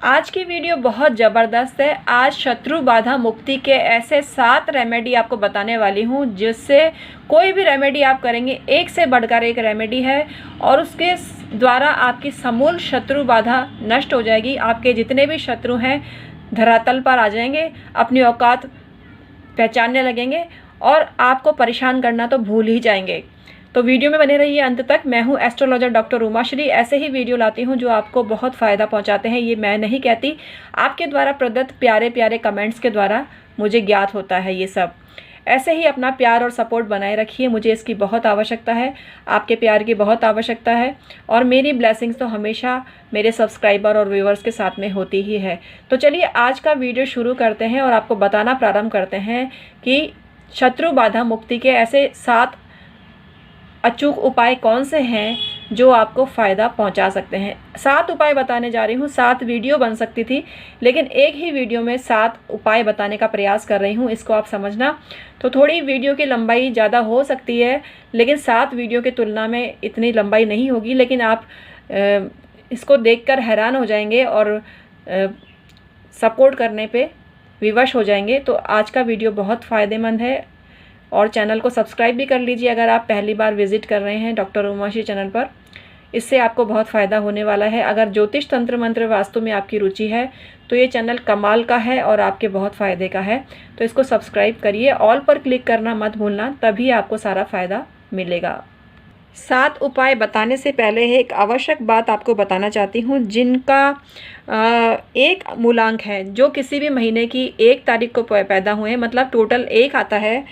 आज की वीडियो बहुत ज़बरदस्त है। आज शत्रु बाधा मुक्ति के ऐसे 7 रेमेडी आपको बताने वाली हूँ, जिससे कोई भी रेमेडी आप करेंगे एक से बढ़कर एक रेमेडी है और उसके द्वारा आपकी समूल शत्रु बाधा नष्ट हो जाएगी। आपके जितने भी शत्रु हैं धरातल पर आ जाएंगे, अपनी औकात पहचानने लगेंगे और आपको परेशान करना तो भूल ही जाएंगे। तो वीडियो में बने रहिए अंत तक। मैं हूँ एस्ट्रोलॉजर डॉक्टर उमाश्री। ऐसे ही वीडियो लाती हूँ जो आपको बहुत फ़ायदा पहुँचाते हैं। ये मैं नहीं कहती, आपके द्वारा प्रदत्त प्यारे प्यारे कमेंट्स के द्वारा मुझे ज्ञात होता है ये सब। ऐसे ही अपना प्यार और सपोर्ट बनाए रखिए, मुझे इसकी बहुत आवश्यकता है, आपके प्यार की बहुत आवश्यकता है और मेरी ब्लेसिंग्स तो हमेशा मेरे सब्सक्राइबर और व्यूवर्स के साथ में होती ही है। तो चलिए आज का वीडियो शुरू करते हैं और आपको बताना प्रारंभ करते हैं कि शत्रु बाधा मुक्ति के ऐसे 7 अचूक उपाय कौन से हैं जो आपको फ़ायदा पहुंचा सकते हैं। 7 उपाय बताने जा रही हूँ। 7 वीडियो बन सकती थी, लेकिन एक ही वीडियो में 7 उपाय बताने का प्रयास कर रही हूँ, इसको आप समझना। तो थोड़ी वीडियो की लंबाई ज़्यादा हो सकती है, लेकिन 7 वीडियो की तुलना में इतनी लंबाई नहीं होगी। लेकिन आप इसको देखकर हैरान हो जाएंगे और सपोर्ट करने पे विवश हो जाएंगे। तो आज का वीडियो बहुत फ़ायदेमंद है और चैनल को सब्सक्राइब भी कर लीजिए अगर आप पहली बार विजिट कर रहे हैं डॉक्टर उमाश्री चैनल पर। इससे आपको बहुत फ़ायदा होने वाला है। अगर ज्योतिष तंत्र मंत्र वास्तु में आपकी रुचि है तो ये चैनल कमाल का है और आपके बहुत फ़ायदे का है। तो इसको सब्सक्राइब करिए, ऑल पर क्लिक करना मत भूलना, तभी आपको सारा फ़ायदा मिलेगा। 7 उपाय बताने से पहले एक आवश्यक बात आपको बताना चाहती हूँ। जिनका एक मूलांक है, जो किसी भी महीने की 1 तारीख को पैदा हुए, मतलब टोटल 1 आता है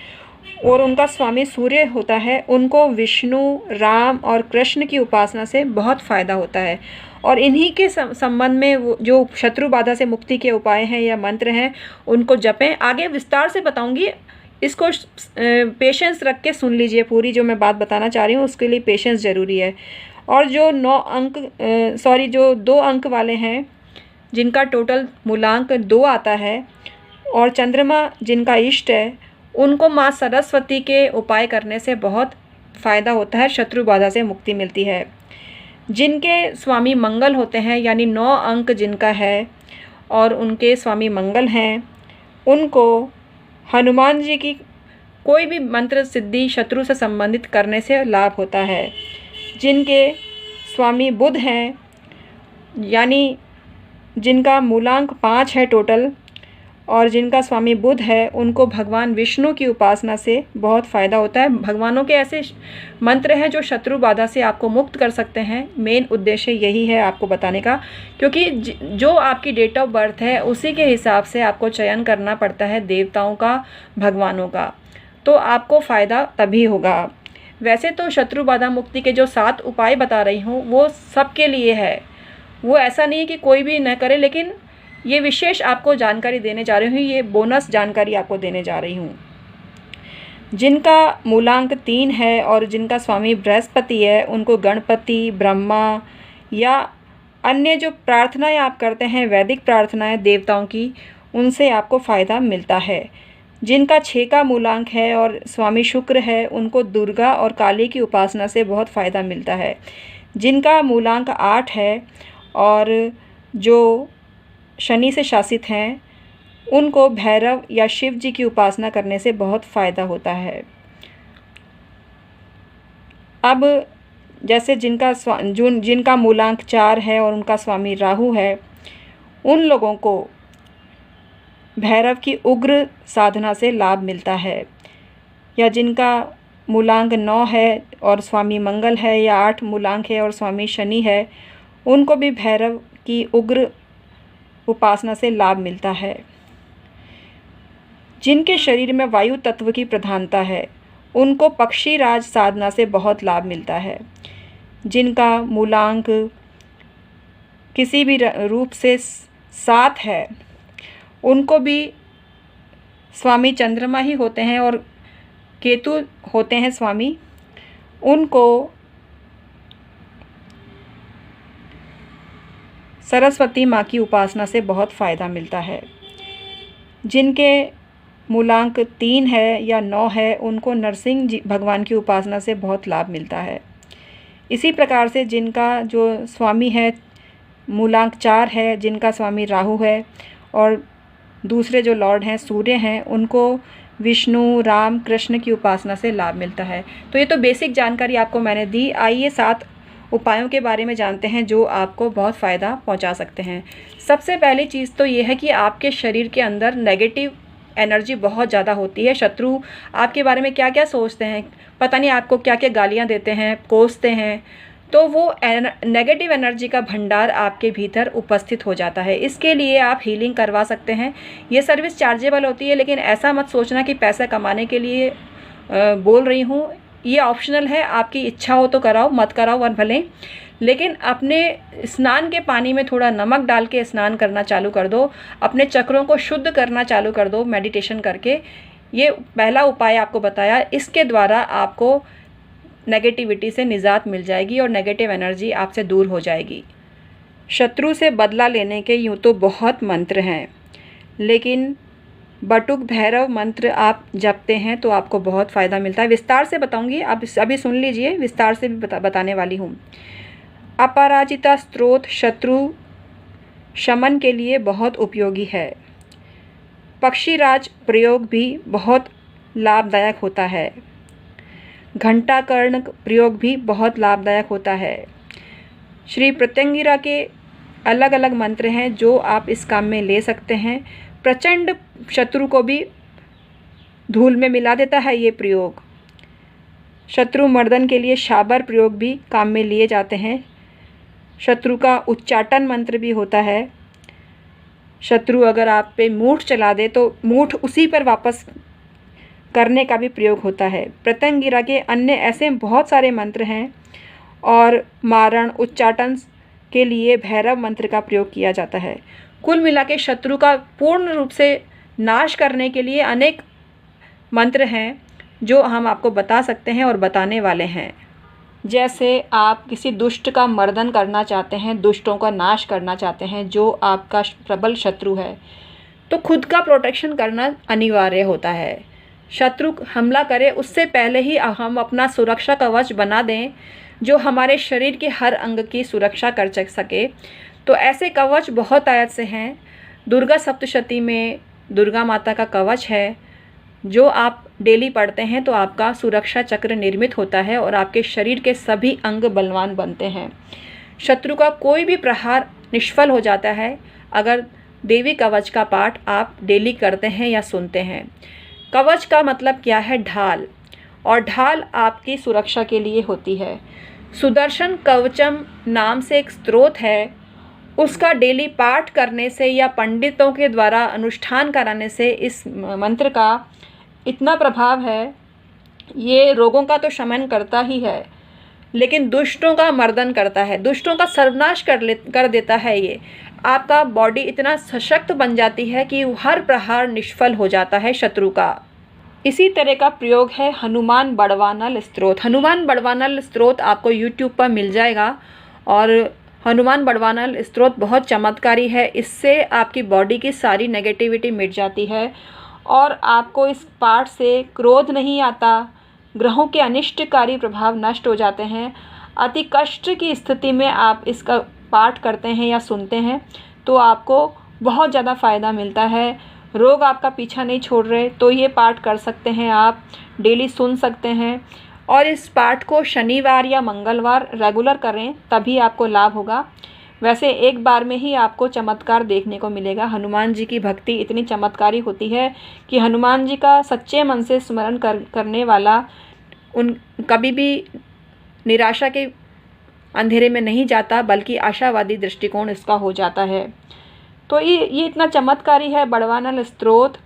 और उनका स्वामी सूर्य होता है, उनको विष्णु, राम और कृष्ण की उपासना से बहुत फ़ायदा होता है। और इन्हीं के संबंध में वो जो शत्रु बाधा से मुक्ति के उपाय हैं या मंत्र हैं उनको जपें। आगे विस्तार से बताऊंगी, इसको पेशेंस रख के सुन लीजिए। पूरी जो मैं बात बताना चाह रही हूँ उसके लिए पेशेंस ज़रूरी है। और जो 2 अंक वाले हैं, जिनका टोटल मूलांक 2 आता है और चंद्रमा जिनका इष्ट है, उनको माँ सरस्वती के उपाय करने से बहुत फ़ायदा होता है, शत्रु बाधा से मुक्ति मिलती है। जिनके स्वामी मंगल होते हैं, यानी 9 अंक जिनका है और उनके स्वामी मंगल हैं, उनको हनुमान जी की कोई भी मंत्र सिद्धि शत्रु से संबंधित करने से लाभ होता है। जिनके स्वामी बुध हैं, यानी जिनका मूलांक 5 है टोटल और जिनका स्वामी बुध है, उनको भगवान विष्णु की उपासना से बहुत फ़ायदा होता है। भगवानों के ऐसे मंत्र हैं जो शत्रु बाधा से आपको मुक्त कर सकते हैं। मेन उद्देश्य यही है आपको बताने का, क्योंकि जो आपकी डेट ऑफ बर्थ है उसी के हिसाब से आपको चयन करना पड़ता है देवताओं का, भगवानों का। तो आपको फ़ायदा तभी होगा। वैसे तो शत्रु बाधा मुक्ति के जो 7 उपाय बता रही हूँ वो सबके लिए है, वो ऐसा नहीं है कि कोई भी न करे, लेकिन ये विशेष आपको जानकारी देने जा रही हूँ, ये बोनस जानकारी आपको देने जा रही हूँ। जिनका मूलांक 3 है और जिनका स्वामी बृहस्पति है, उनको गणपति, ब्रह्मा या अन्य जो प्रार्थनाएं आप करते हैं, वैदिक प्रार्थनाएं देवताओं की, उनसे आपको फ़ायदा मिलता है। जिनका 6 का मूलांक है और स्वामी शुक्र है, उनको दुर्गा और काली की उपासना से बहुत फ़ायदा मिलता है। जिनका मूलांक 8 है और जो शनि से शासित हैं, उनको भैरव या शिव जी की उपासना करने से बहुत फ़ायदा होता है। अब जैसे जिनका मूलांक 4 है और उनका स्वामी राहु है, उन लोगों को भैरव की उग्र साधना से लाभ मिलता है। या जिनका मूलांक 9 है और स्वामी मंगल है, या 8 मूलांक है और स्वामी शनि है, उनको भी भैरव की उग्र उपासना से लाभ मिलता है। जिनके शरीर में वायु तत्व की प्रधानता है, उनको पक्षी राज साधना से बहुत लाभ मिलता है। जिनका मूलांक किसी भी रूप से 7 है, उनको भी स्वामी चंद्रमा ही होते हैं और केतु होते हैं स्वामी, उनको सरस्वती माँ की उपासना से बहुत फ़ायदा मिलता है। जिनके मूलांक 3 है या 9 है, उनको नरसिंह जी भगवान की उपासना से बहुत लाभ मिलता है। इसी प्रकार से जिनका जो स्वामी है मूलांक 4 है, जिनका स्वामी राहु है, और दूसरे जो लॉर्ड हैं सूर्य हैं, उनको विष्णु, राम, कृष्ण की उपासना से लाभ मिलता है। तो ये तो बेसिक जानकारी आपको मैंने दी। आइए 7 उपायों के बारे में जानते हैं जो आपको बहुत फ़ायदा पहुंचा सकते हैं। सबसे पहली चीज़ तो ये है कि आपके शरीर के अंदर नेगेटिव एनर्जी बहुत ज़्यादा होती है। शत्रु आपके बारे में क्या क्या सोचते हैं, पता नहीं आपको क्या क्या गालियाँ देते हैं, कोसते हैं, तो वो नेगेटिव एनर्जी का भंडार आपके भीतर उपस्थित हो जाता है। इसके लिए आप हीलिंग करवा सकते हैं। ये सर्विस चार्जेबल होती है, लेकिन ऐसा मत सोचना कि पैसा कमाने के लिए बोल रही हूँ। ये ऑप्शनल है, आपकी इच्छा हो तो कराओ, मत कराओ वन भले, लेकिन अपने स्नान के पानी में थोड़ा नमक डाल के स्नान करना चालू कर दो। अपने चक्रों को शुद्ध करना चालू कर दो मेडिटेशन करके। ये पहला उपाय आपको बताया, इसके द्वारा आपको नेगेटिविटी से निजात मिल जाएगी और नेगेटिव एनर्जी आपसे दूर हो जाएगी। शत्रु से बदला लेने के यूँ तो बहुत मंत्र हैं, लेकिन बटुक भैरव मंत्र आप जपते हैं तो आपको बहुत फ़ायदा मिलता है। विस्तार से बताऊंगी, आप अभी सुन लीजिए, विस्तार से भी बताने वाली हूँ। अपराजिता स्त्रोत शत्रु शमन के लिए बहुत उपयोगी है। पक्षीराज प्रयोग भी बहुत लाभदायक होता है। घंटाकर्ण प्रयोग भी बहुत लाभदायक होता है। श्री प्रत्यंगिरा के अलग अलग मंत्र हैं जो आप इस काम में ले सकते हैं। प्रचंड शत्रु को भी धूल में मिला देता है ये प्रयोग। शत्रु मर्दन के लिए शाबर प्रयोग भी काम में लिए जाते हैं। शत्रु का उच्चाटन मंत्र भी होता है। शत्रु अगर आप पे मूठ चला दे तो मूठ उसी पर वापस करने का भी प्रयोग होता है। प्रत्यंगिरा के अन्य ऐसे बहुत सारे मंत्र हैं और मारण उच्चाटन के लिए भैरव मंत्र का प्रयोग किया जाता है। कुल मिला के शत्रु का पूर्ण रूप से नाश करने के लिए अनेक मंत्र हैं जो हम आपको बता सकते हैं और बताने वाले हैं। जैसे आप किसी दुष्ट का मर्दन करना चाहते हैं, दुष्टों का नाश करना चाहते हैं जो आपका प्रबल शत्रु है, तो खुद का प्रोटेक्शन करना अनिवार्य होता है। शत्रु हमला करे उससे पहले ही हम अपना सुरक्षा कवच बना दें जो हमारे शरीर के हर अंग की सुरक्षा कर सके। तो ऐसे कवच बहुत आयत से हैं। दुर्गा सप्तशती में दुर्गा माता का कवच है जो आप डेली पढ़ते हैं तो आपका सुरक्षा चक्र निर्मित होता है और आपके शरीर के सभी अंग बलवान बनते हैं। शत्रु का कोई भी प्रहार निष्फल हो जाता है अगर देवी कवच का पाठ आप डेली करते हैं या सुनते हैं। कवच का मतलब क्या है? ढाल, और ढाल आपकी सुरक्षा के लिए होती है। सुदर्शन कवचम नाम से एक स्त्रोत है, उसका डेली पाठ करने से या पंडितों के द्वारा अनुष्ठान कराने से इस मंत्र का इतना प्रभाव है, ये रोगों का तो शमन करता ही है लेकिन दुष्टों का मर्दन करता है, दुष्टों का सर्वनाश कर देता है। ये आपका बॉडी इतना सशक्त बन जाती है कि हर प्रहार निष्फल हो जाता है शत्रु का। इसी तरह का प्रयोग है हनुमान बड़वानल स्त्रोत। हनुमान बड़वानल स्त्रोत आपको YouTube पर मिल जाएगा और हनुमान बड़वानल स्त्रोत बहुत चमत्कारी है। इससे आपकी बॉडी की सारी नेगेटिविटी मिट जाती है और आपको इस पाठ से क्रोध नहीं आता, ग्रहों के अनिष्टकारी प्रभाव नष्ट हो जाते हैं। अति कष्ट की स्थिति में आप इसका पाठ करते हैं या सुनते हैं तो आपको बहुत ज़्यादा फ़ायदा मिलता है। रोग आपका पीछा नहीं छोड़ रहे तो ये पाठ कर सकते हैं, आप डेली सुन सकते हैं। और इस पाठ को शनिवार या मंगलवार रेगुलर करें तभी आपको लाभ होगा। वैसे एक बार में ही आपको चमत्कार देखने को मिलेगा। हनुमान जी की भक्ति इतनी चमत्कारी होती है कि हनुमान जी का सच्चे मन से स्मरण करने वाला उन कभी भी निराशा के अंधेरे में नहीं जाता, बल्कि आशावादी दृष्टिकोण इसका हो जाता है। तो ये इतना चमत्कारी है बड़वानल स्त्रोत।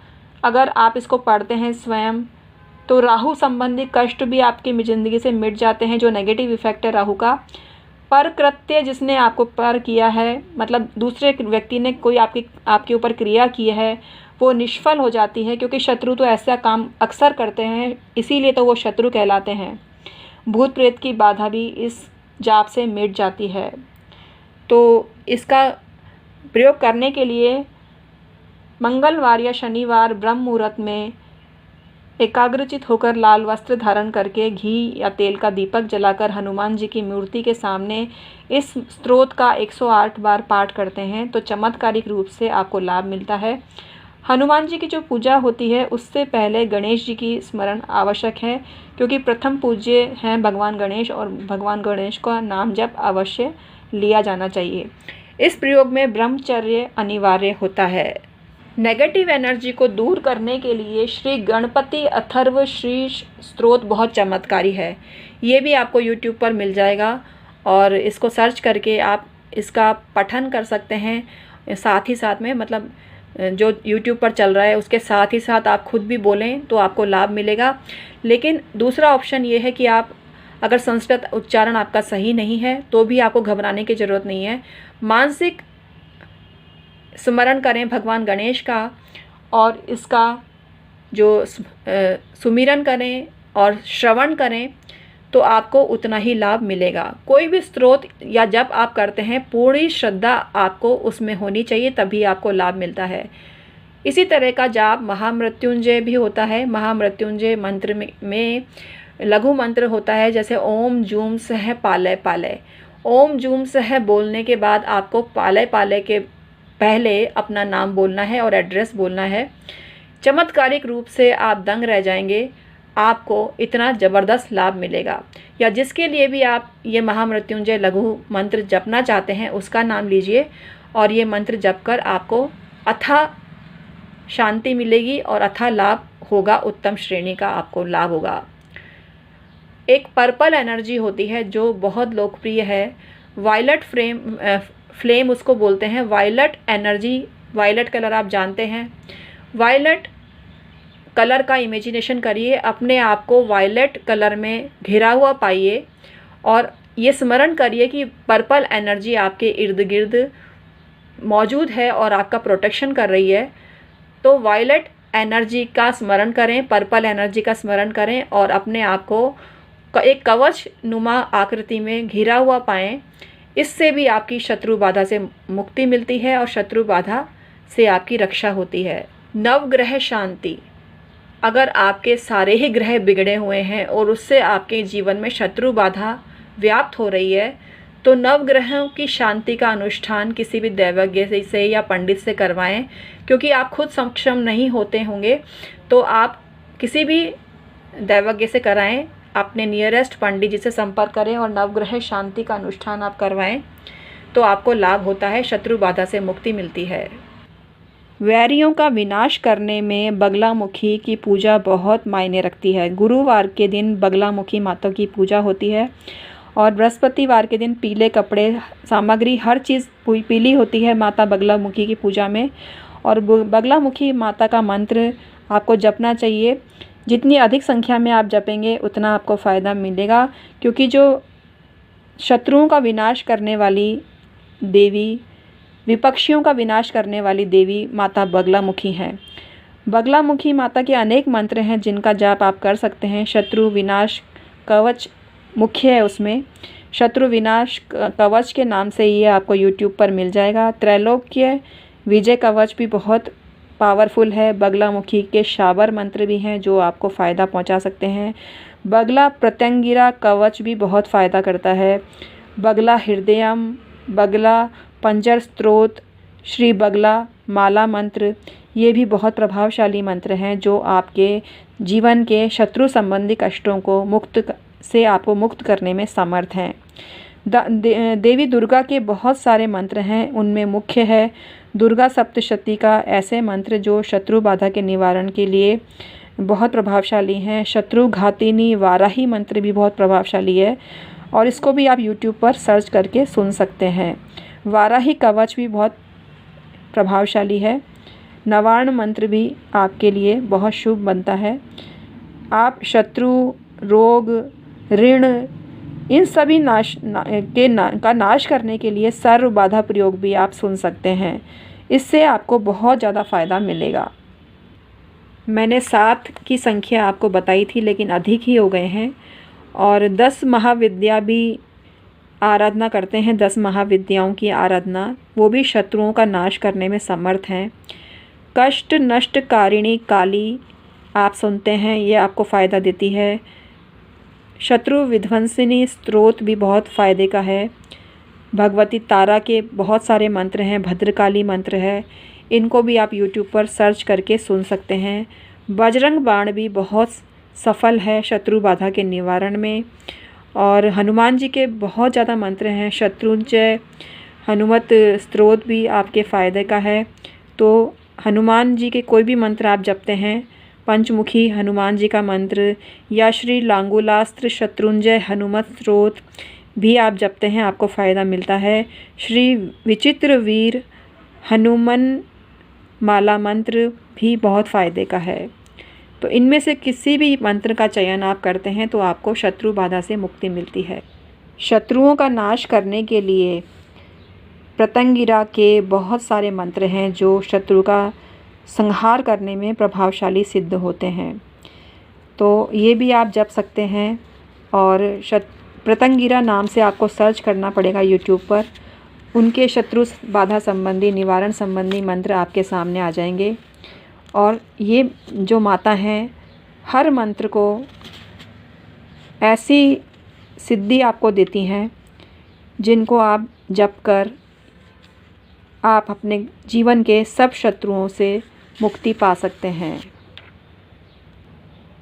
अगर आप इसको पढ़ते हैं स्वयं तो राहु संबंधी कष्ट भी आपकी ज़िंदगी से मिट जाते हैं, जो नेगेटिव इफेक्ट है राहु का। पर कृत्य जिसने आपको पर किया है, मतलब दूसरे व्यक्ति ने कोई आपके ऊपर क्रिया की है, वो निष्फल हो जाती है, क्योंकि शत्रु तो ऐसा काम अक्सर करते हैं, इसीलिए तो वो शत्रु कहलाते हैं। भूत प्रेत की बाधा भी इस जाप से मिट जाती है। तो इसका प्रयोग करने के लिए मंगलवार या शनिवार ब्रह्म मुहूर्त में एकाग्रचित होकर लाल वस्त्र धारण करके घी या तेल का दीपक जलाकर हनुमान जी की मूर्ति के सामने इस स्तोत्र का 108 बार पाठ करते हैं तो चमत्कारिक रूप से आपको लाभ मिलता है। हनुमान जी की जो पूजा होती है उससे पहले गणेश जी की स्मरण आवश्यक है, क्योंकि प्रथम पूज्य हैं भगवान गणेश और भगवान गणेश का नाम जप अवश्य लिया जाना चाहिए। इस प्रयोग में ब्रह्मचर्य अनिवार्य होता है। नेगेटिव एनर्जी को दूर करने के लिए श्री गणपति अथर्व श्री स्तोत्र बहुत चमत्कारी है। ये भी आपको YouTube पर मिल जाएगा और इसको सर्च करके आप इसका पठन कर सकते हैं। साथ ही साथ में मतलब जो YouTube पर चल रहा है उसके साथ ही साथ आप खुद भी बोलें तो आपको लाभ मिलेगा। लेकिन दूसरा ऑप्शन ये है कि आप अगर संस्कृत उच्चारण आपका सही नहीं है तो भी आपको घबराने की ज़रूरत नहीं है। मानसिक स्मरण करें भगवान गणेश का और इसका जो सुमिरन करें और श्रवण करें तो आपको उतना ही लाभ मिलेगा। कोई भी स्तोत्र या जप आप करते हैं पूरी श्रद्धा आपको उसमें होनी चाहिए, तभी आपको लाभ मिलता है। इसी तरह का जाप महामृत्युंजय भी होता है। महामृत्युंजय मंत्र में लघु मंत्र होता है, जैसे ओम जूम सह पालय पालय। ओम जूम सह बोलने के बाद आपको पालय पालय के पहले अपना नाम बोलना है और एड्रेस बोलना है। चमत्कारिक रूप से आप दंग रह जाएंगे, आपको इतना ज़बरदस्त लाभ मिलेगा। या जिसके लिए भी आप ये महामृत्युंजय लघु मंत्र जपना चाहते हैं उसका नाम लीजिए और ये मंत्र जप कर आपको अथाह शांति मिलेगी और अथाह लाभ होगा, उत्तम श्रेणी का आपको लाभ होगा। एक पर्पल एनर्जी होती है जो बहुत लोकप्रिय है, वायलट फ्लेम उसको बोलते हैं। वायलट एनर्जी, वायलट कलर आप जानते हैं। वायलट कलर का इमेजिनेशन करिए, अपने आप को वायलट कलर में घिरा हुआ पाइए और ये स्मरण करिए कि पर्पल एनर्जी आपके इर्द गिर्द मौजूद है और आपका प्रोटेक्शन कर रही है। तो वायलट एनर्जी का स्मरण करें, पर्पल एनर्जी का स्मरण करें और अपने आप को एक कवच नुमा आकृति में घिरा हुआ पाएं। इससे भी आपकी शत्रु बाधा से मुक्ति मिलती है और शत्रु बाधा से आपकी रक्षा होती है। नवग्रह शांति, अगर आपके सारे ही ग्रह बिगड़े हुए हैं और उससे आपके जीवन में शत्रु बाधा व्याप्त हो रही है तो नवग्रहों की शांति का अनुष्ठान किसी भी दैवज्ञ से या पंडित से करवाएं, क्योंकि आप खुद सक्षम नहीं होते होंगे तो आप किसी भी दैवज्ञ से कराएं, अपने नियरेस्ट पंडित जी से संपर्क करें और नवग्रह शांति का अनुष्ठान आप करवाएं तो आपको लाभ होता है, शत्रु बाधा से मुक्ति मिलती है। वैरियों का विनाश करने में बगलामुखी की पूजा बहुत मायने रखती है। गुरुवार के दिन बगलामुखी माता की पूजा होती है और बृहस्पतिवार के दिन पीले कपड़े सामग्री हर चीज़ पीली होती है माता बगलामुखी की पूजा में। और बगलामुखी माता का मंत्र आपको जपना चाहिए। जितनी अधिक संख्या में आप जपेंगे उतना आपको फ़ायदा मिलेगा, क्योंकि जो शत्रुओं का विनाश करने वाली देवी, विपक्षियों का विनाश करने वाली देवी माता बगलामुखी हैं। बगलामुखी माता के अनेक मंत्र हैं जिनका जाप आप कर सकते हैं। शत्रु विनाश कवच मुख्य है, उसमें शत्रु विनाश कवच के नाम से ये आपको YouTube पर मिल जाएगा। त्रैलोक्य विजय कवच भी बहुत पावरफुल है। बगलामुखी के शाबर मंत्र भी हैं जो आपको फ़ायदा पहुंचा सकते हैं। बगला प्रत्यंगिरा कवच भी बहुत फ़ायदा करता है। बगला हृदयम, बगला पंजर स्त्रोत, श्री बगला माला मंत्र, ये भी बहुत प्रभावशाली मंत्र हैं जो आपके जीवन के शत्रु संबंधी कष्टों को आपको मुक्त करने में समर्थ हैं। देवी दुर्गा के बहुत सारे मंत्र हैं, उनमें मुख्य है दुर्गा सप्तशती का ऐसे मंत्र जो शत्रु बाधा के निवारण के लिए बहुत प्रभावशाली हैं। शत्रु घातिनी वाराही मंत्र भी बहुत प्रभावशाली है और इसको भी आप YouTube पर सर्च करके सुन सकते हैं। वाराही कवच भी बहुत प्रभावशाली है। नवार्ण मंत्र भी आपके लिए बहुत शुभ बनता है। आप शत्रु, रोग, ऋण इन सभी का नाश करने के लिए सर्व बाधा प्रयोग भी आप सुन सकते हैं। इससे आपको बहुत ज़्यादा फ़ायदा मिलेगा। मैंने 7 की संख्या आपको बताई थी लेकिन अधिक ही हो गए हैं। और 10 महाविद्या भी आराधना करते हैं। 10 महाविद्याओं की आराधना, वो भी शत्रुओं का नाश करने में समर्थ हैं। कष्ट नष्टकारिणी काली आप सुनते हैं, ये आपको फ़ायदा देती है। शत्रु विध्वंसिनी स्तोत्र भी बहुत फ़ायदे का है। भगवती तारा के बहुत सारे मंत्र हैं, भद्रकाली मंत्र है, इनको भी आप यूट्यूब पर सर्च करके सुन सकते हैं। बजरंग बाण भी बहुत सफल है शत्रु बाधा के निवारण में। और हनुमान जी के बहुत ज़्यादा मंत्र हैं। शत्रुंजय हनुमत स्तोत्र भी आपके फ़ायदे का है। तो हनुमान जी के कोई भी मंत्र आप जपते हैं, पंचमुखी हनुमान जी का मंत्र या श्री लांगुलास्त्र शत्रुंजय हनुमत स्तोत्र भी आप जपते हैं, आपको फ़ायदा मिलता है। श्री विचित्र वीर हनुमान माला मंत्र भी बहुत फ़ायदे का है। तो इनमें से किसी भी मंत्र का चयन आप करते हैं तो आपको शत्रु बाधा से मुक्ति मिलती है। शत्रुओं का नाश करने के लिए प्रत्यंगिरा के बहुत सारे मंत्र हैं जो शत्रु का संहार करने में प्रभावशाली सिद्ध होते हैं। तो ये भी आप जप सकते हैं। और प्रत्यंगिरा नाम से आपको सर्च करना पड़ेगा यूट्यूब पर। उनके शत्रु बाधा संबंधी निवारण संबंधी मंत्र आपके सामने आ जाएंगे। और ये जो माता हैं, हर मंत्र को ऐसी सिद्धि आपको देती हैं जिनको आप जप कर आप अपने जीवन के सब शत्रुओं से मुक्ति पा सकते हैं।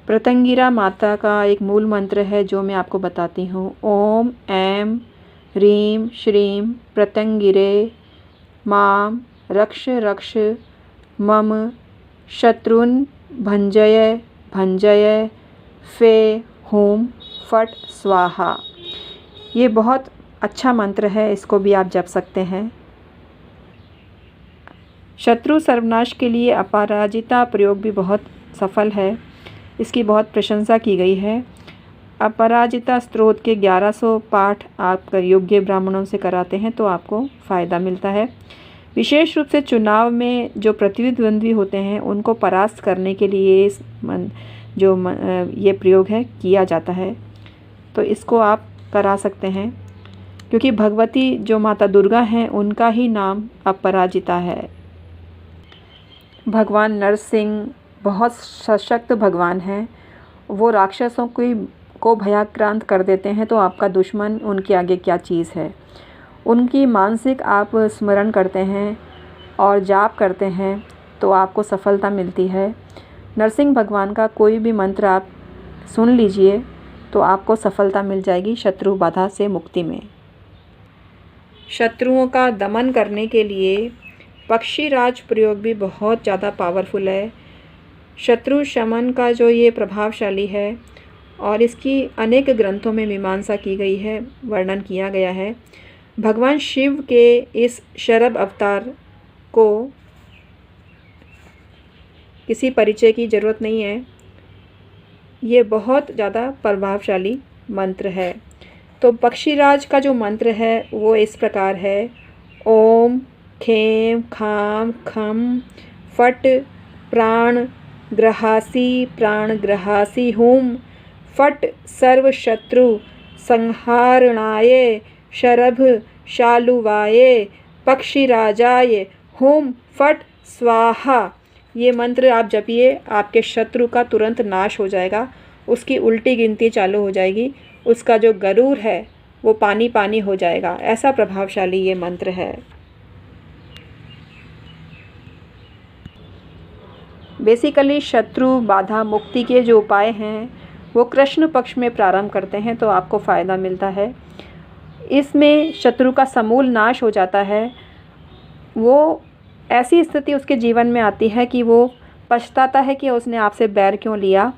प्रत्यंगिरा माता का एक मूल मंत्र है जो मैं आपको बताती हूँ। ओम ऐं ह्रीं श्रीं प्रत्यंगिरे मां रक्ष रक्ष मम शत्रुन् भंजय भंजय फे हूं फट स्वाहा। ये बहुत अच्छा मंत्र है, इसको भी आप जप सकते हैं। शत्रु सर्वनाश के लिए अपराजिता प्रयोग भी बहुत सफल है, इसकी बहुत प्रशंसा की गई है। अपराजिता स्तोत्र के 1100 पाठ आप योग्य ब्राह्मणों से कराते हैं तो आपको फ़ायदा मिलता है। विशेष रूप से चुनाव में जो प्रतिद्वंद्वी होते हैं उनको परास्त करने के लिए ये प्रयोग है किया जाता है, तो इसको आप करा सकते हैं। क्योंकि भगवती जो माता दुर्गा हैं उनका ही नाम अपराजिता है। भगवान नरसिंह बहुत सशक्त भगवान हैं, वो राक्षसों को भयाक्रांत कर देते हैं, तो आपका दुश्मन उनके आगे क्या चीज़ है। उनकी मानसिक आप स्मरण करते हैं और जाप करते हैं तो आपको सफलता मिलती है। नरसिंह भगवान का कोई भी मंत्र आप सुन लीजिए तो आपको सफलता मिल जाएगी शत्रु बाधा से मुक्ति में। शत्रुओं का दमन करने के लिए पक्षीराज प्रयोग भी बहुत ज़्यादा पावरफुल है। शत्रु शमन का जो ये प्रभावशाली है और इसकी अनेक ग्रंथों में मीमांसा की गई है, वर्णन किया गया है। भगवान शिव के इस शरभ अवतार को किसी परिचय की ज़रूरत नहीं है, ये बहुत ज़्यादा प्रभावशाली मंत्र है। तो पक्षीराज का जो मंत्र है वो इस प्रकार है। ओम खेम खाम खम फट प्राण ग्रहासी हुम फट सर्व शत्रु संहारणाय शरभ शालुवाय पक्षीराजाय हुम फट स्वाहा। ये मंत्र आप जपिए, आपके शत्रु का तुरंत नाश हो जाएगा, उसकी उल्टी गिनती चालू हो जाएगी, उसका जो गरुड़ है वो पानी पानी हो जाएगा। ऐसा प्रभावशाली ये मंत्र है। बेसिकली शत्रु बाधा मुक्ति के जो उपाय हैं वो कृष्ण पक्ष में प्रारंभ करते हैं तो आपको फ़ायदा मिलता है। इसमें शत्रु का समूल नाश हो जाता है। वो ऐसी स्थिति उसके जीवन में आती है कि वो पछताता है कि उसने आपसे बैर क्यों लिया।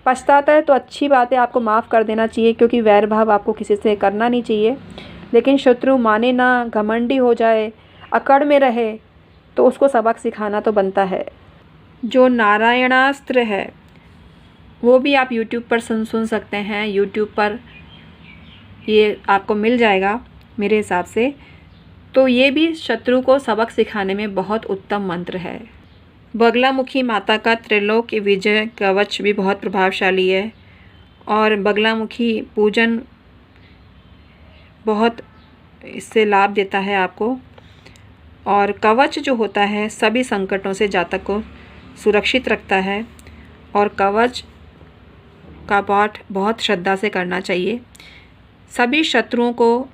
पछताता है तो अच्छी बात है, आपको माफ़ कर देना चाहिए, क्योंकि वैर भाव आपको किसी से करना नहीं चाहिए। लेकिन शत्रु माने ना, घमंडी हो जाए, अकड़ में रहे, तो उसको सबक सिखाना तो बनता है। जो नारायणास्त्र है वो भी आप यूट्यूब पर सुन सकते हैं। यूट्यूब पर ये आपको मिल जाएगा मेरे हिसाब से। तो ये भी शत्रु को सबक सिखाने में बहुत उत्तम मंत्र है। बगलामुखी माता का त्रिलोक विजय कवच भी बहुत प्रभावशाली है और बगलामुखी पूजन बहुत इससे लाभ देता है आपको। और कवच जो होता है सभी संकटों से जातक को सुरक्षित रखता है और कवच का पाठ बहुत श्रद्धा से करना चाहिए। सभी शत्रुओं को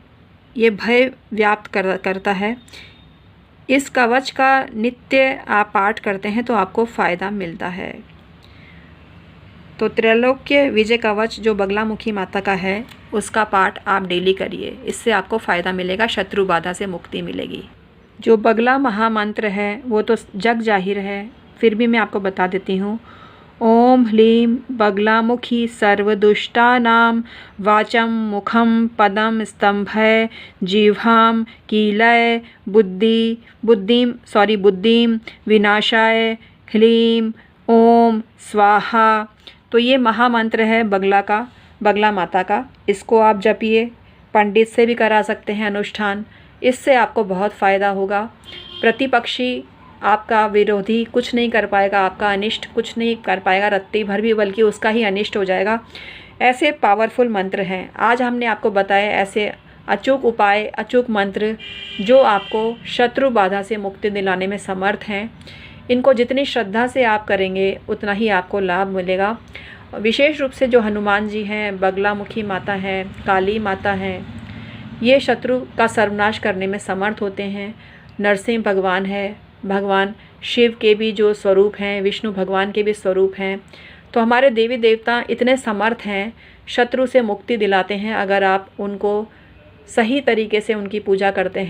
ये भय व्याप्त करता है। इस कवच का नित्य आप पाठ करते हैं तो आपको फ़ायदा मिलता है। तो त्रैलोक्य विजय कवच जो बगलामुखी माता का है उसका पाठ आप डेली करिए, इससे आपको फ़ायदा मिलेगा, शत्रु बाधा से मुक्ति मिलेगी। जो बगला महामंत्र है वो तो जग जाहिर है, फिर भी मैं आपको बता देती हूँ। ओम ह्लीं बगलामुखी सर्वदुष्टानां वाचं मुखं पदं स्तंभय जिह्वां कीलय बुद्धिं विनाशाय ह्लीं ओम स्वाहा। तो ये महामंत्र है बगला माता का। इसको आप जपिए, पंडित से भी करा सकते हैं अनुष्ठान। इससे आपको बहुत फ़ायदा होगा। प्रतिपक्षी आपका विरोधी कुछ नहीं कर पाएगा, आपका अनिष्ट कुछ नहीं कर पाएगा रत्ती भर भी, बल्कि उसका ही अनिष्ट हो जाएगा। ऐसे पावरफुल मंत्र हैं आज हमने आपको बताए, ऐसे अचूक उपाय, अचूक मंत्र जो आपको शत्रु बाधा से मुक्ति दिलाने में समर्थ हैं। इनको जितनी श्रद्धा से आप करेंगे उतना ही आपको लाभ मिलेगा। विशेष रूप से जो हनुमान जी हैं, बगलामुखी माता हैं, काली माता हैं, ये शत्रु का सर्वनाश करने में समर्थ होते हैं। नरसिंह भगवान है, भगवान शिव के भी जो स्वरूप हैं, विष्णु भगवान के भी स्वरूप हैं। तो हमारे देवी देवता इतने समर्थ हैं, शत्रु से मुक्ति दिलाते हैं अगर आप उनको सही तरीके से उनकी पूजा करते हैं।